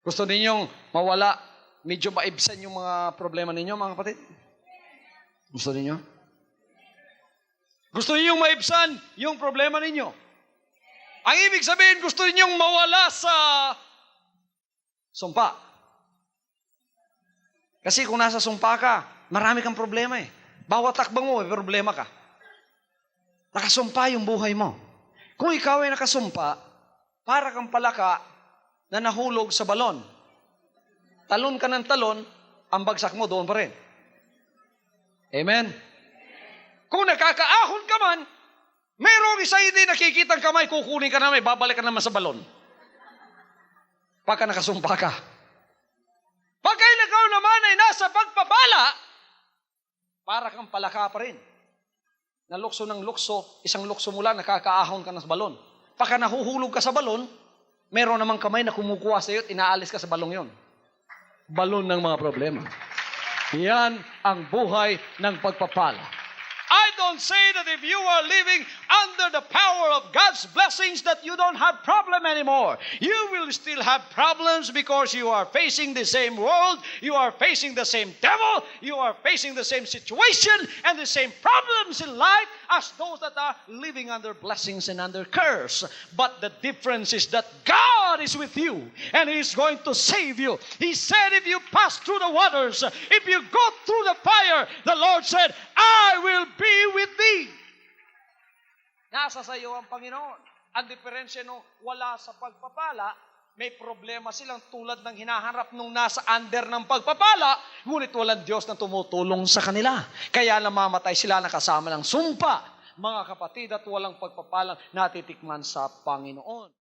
Gusto ninyong mawala, medyo maibsan yung mga problema ninyo, mga kapatid? Gusto ninyo? Gusto ninyong maibsan yung problema ninyo? Ang ibig sabihin, gusto ninyong mawala sa sumpa. Kasi kung nasa sumpa ka, marami kang problema eh. Bawat takbang mo, may problema ka. Nakasumpa yung buhay mo. Kung ikaw ay nakasumpa, para kang palaka na nahulog sa balon. Talon ka ng talon, ang bagsak mo doon pa rin. Amen? Kung nakakaahon ka man, mayroong isa hindi nakikitang kamay, kukunin ka naman, babalik ka naman sa balon. Pagka nakasumpa ka. Pagka ikaw naman ay nasa pagpapala, para kang palaka pa rin. Na lukso ng lukso, isang lukso mula, nakakaahon ka na sa balon. Pagka nahuhulog ka sa balon, meron namang kamay na kumukuha sa iyo at inaalis ka sa balong yon. Balon ng mga problema. Yan ang buhay ng pagpapala. I don't say that if you are living under the power of God's blessings that you don't have problem anymore. You will still have problems because you are facing the same world, you are facing the same devil, you are facing the same situation and the same problems in life as those that are living under blessings and under curse. But the difference is that God is with you and He is going to save you. He said if you pass through the waters, if you go through the fire, the Lord said, I will be with thee. Nasa sa iyo ang Panginoon. Ang diferensya nung wala sa pagpapala, may problema silang tulad ng hinaharap nung nasa under ng pagpapala, ngunit walang Diyos na tumutulong sa kanila. Kaya namamatay sila na kasama ng sumpa, mga kapatid, at walang pagpapalang natitikman sa Panginoon.